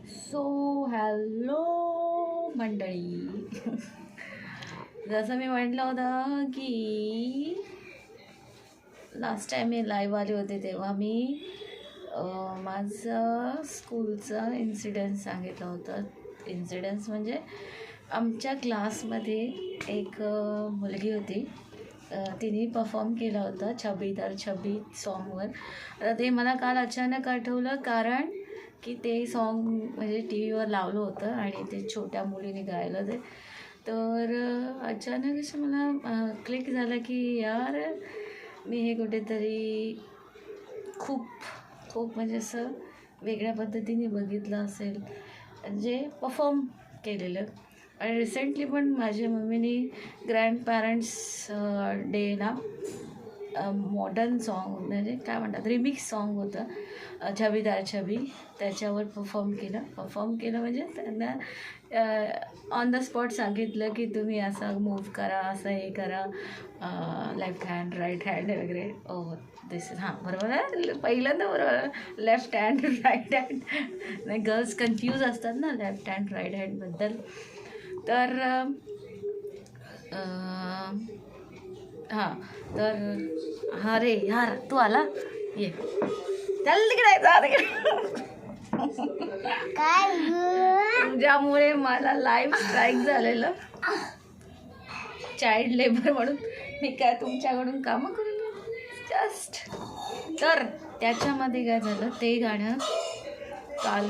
So hello मंडळी. जसं मी म्हटलं होतं की लास्ट टाईम मी लाईव्ह आले होते तेव्हा मी माझं स्कूलचं इन्सिडेंट सांगितलं होतं. इन्सिडेंट्स म्हणजे आमच्या क्लासमध्ये एक मुलगी होती, तिने परफॉर्म केलं होतं छबी दर छबी सॉन्गवर. आता ते मला काल अचानक आठवलं कारण की ते सॉन्ग म्हणजे टी व्हीवर लावलं होतं आणि ते छोट्या मुलीने गायलं ते. तर अचानक असं मला क्लिक झालं की यार मी हे कुठेतरी खूप खूप म्हणजे असं वेगळ्या पद्धतीने बघितलं असेल जे परफॉर्म केलेलं. आणि रिसेंटली पण माझ्या मम्मीने ग्रँड पॅरेंट्स डेला मॉडर्न सॉन्ग म्हणजे काय म्हणतात रिमिक्स सॉन्ग होतं छबीदार छबी, त्याच्यावर परफॉर्म केलं म्हणजे त्यांना ऑन द स्पॉट सांगितलं की तुम्ही असं मूव्ह करा, असं हे करा, लेफ्ट हँड राईट हँड वगैरे. ओ दिस हां बरोबर आहे, पहिल्यांदा बरोबर लेफ्ट हँड राईट हँड नाही, गर्ल्स कन्फ्यूज असतात ना लेफ्ट हँड राईट हँडबद्दल. तर हां तर हा रे यार तू आला ये त्याला तिकडे जा तिकडे. तुझ्यामुळे मला लाईव्ह स्ट्राईक झालेलं चाइल्ड लेबर म्हणून मी काय तुमच्याकडून कामं करू जस्ट. तर त्याच्यामध्ये काय झालं ते गाणं काल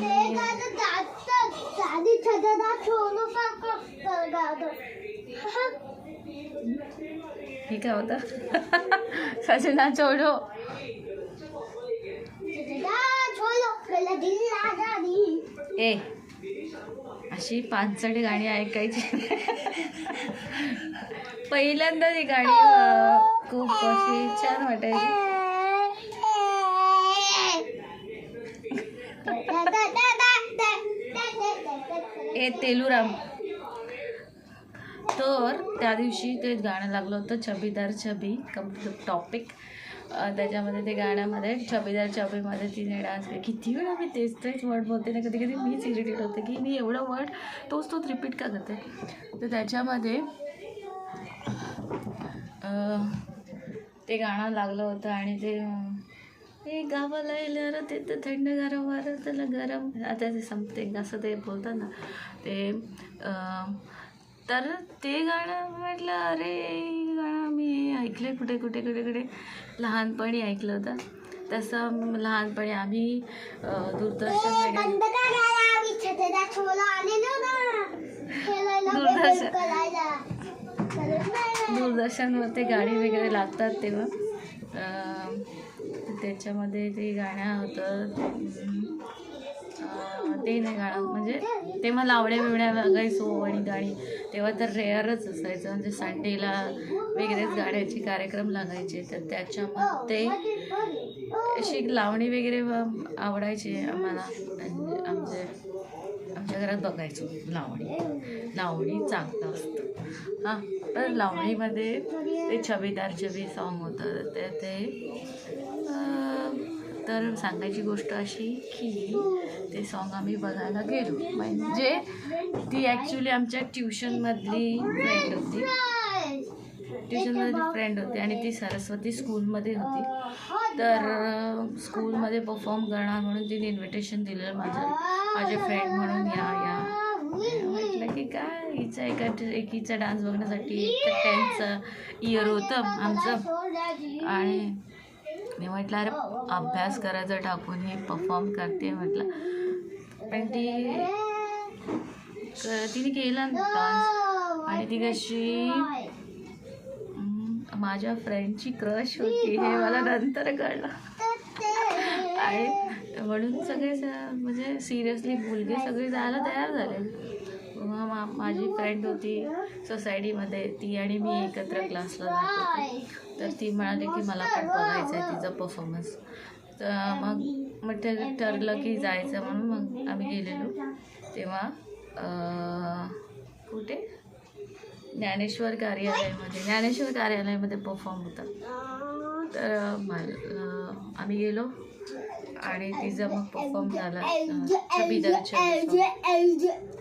हे काय होतं सजना छोडो ए अशी पानसट गाणी ऐकायची. पहिल्यांदा ती गाणी खूप अशी छान वाटायची. ए तेलुराम. तर त्या दिवशी ते गाणं लागलं होतं छबीदार छबी टॉपिक. त्याच्यामध्ये ते गाण्यामध्ये छबीदार छबीमध्ये तिने डान्स केला. किती वेळा मी तेच वर्ड बोलते ना, कधी कधी मीच इरिटेट होते की मी एवढं वर्ड तोच रिपीट का करते. तर त्याच्यामध्ये ते गाणं लागलं होतं आणि ते गावाला येणार ते तर थंड गरम वारं त्याला गरम आता ते समथिंग असं ते बोलतात ना ते. तर ते गाणं म्हटलं अरे गाणं मी ऐकलं कुठे लहानपणी ऐकलं होतं. तसं लहानपणी आम्ही दूरदर्शनवर ते गाणी वगैरे लागतात तेव्हा त्याच्यामध्ये ते गाणं होतं ते नाही गाणं म्हणजे तेव्हा लावण्या बिवण्या लागायचो आणि गाणी तेव्हा तर रेअरच असायचं म्हणजे संडेला वेगळेच गाण्याचे कार्यक्रम लागायचे. तर त्याच्यामध्ये अशी लावणी वगैरे आवडायची आम्हाला. आमच्या घरात बघायचो लावणी चांगलं असतं हां. तर लावणीमध्ये ते छबीदार छबी सॉन्ग होतं ते तर सांगायची गोष्ट अशी की ते सॉन्ग आम्ही बघायला गेलो. म्हणजे ती ॲक्च्युली आमच्या ट्युशनमधली फ्रेंड होती आणि ती सरस्वती स्कूलमध्ये होती. तर स्कूलमध्ये परफॉर्म करणार म्हणून तिने इन्व्हिटेशन दिलेलं माझे फ्रेंड म्हणून या म्हटलं की काय हिचा एकीचा डान्स बघण्यासाठी. एक तर 10th इयर होतं आमचं आणि मी म्हटलं अरे अभ्यास करायचं टाकून ही परफॉर्म करते म्हटलं. पण तिने केला डान्स आणि ती कशी माझ्या फ्रेंडची क्रश होती हे मला नंतर कळलं. आणि म्हणून सगळे म्हणजे सिरियसली मुलगे सगळे जायला तयार झाले. माझी फ्रेंड होती सोसायटीमध्ये, ती आणि मी एकत्र क्लासला जात होते. तर ती म्हणाली की मला पण बघायचं आहे तिचा परफॉर्मन्स. तर मग ठरलं की जायचं म्हणून मग आम्ही गेलेलो. तेव्हा कुठे ज्ञानेश्वर कार्यालयामध्ये परफॉर्म होता. तर आम्ही गेलो आणि तिचा मग परफॉर्म झाला छबीदारच्या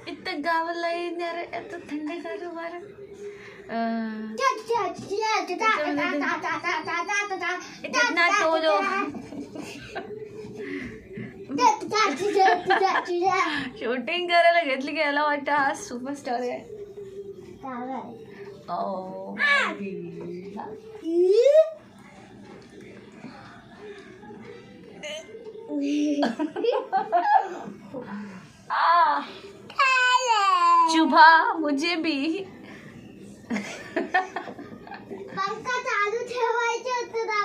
इथं गावाला येणार आता थंडगार वारा शूटिंग करायला घेतली की याला वाटतं हा सुपरस्टार आहे. चुभा मुझे भी पंखा चालू ठेवायचा.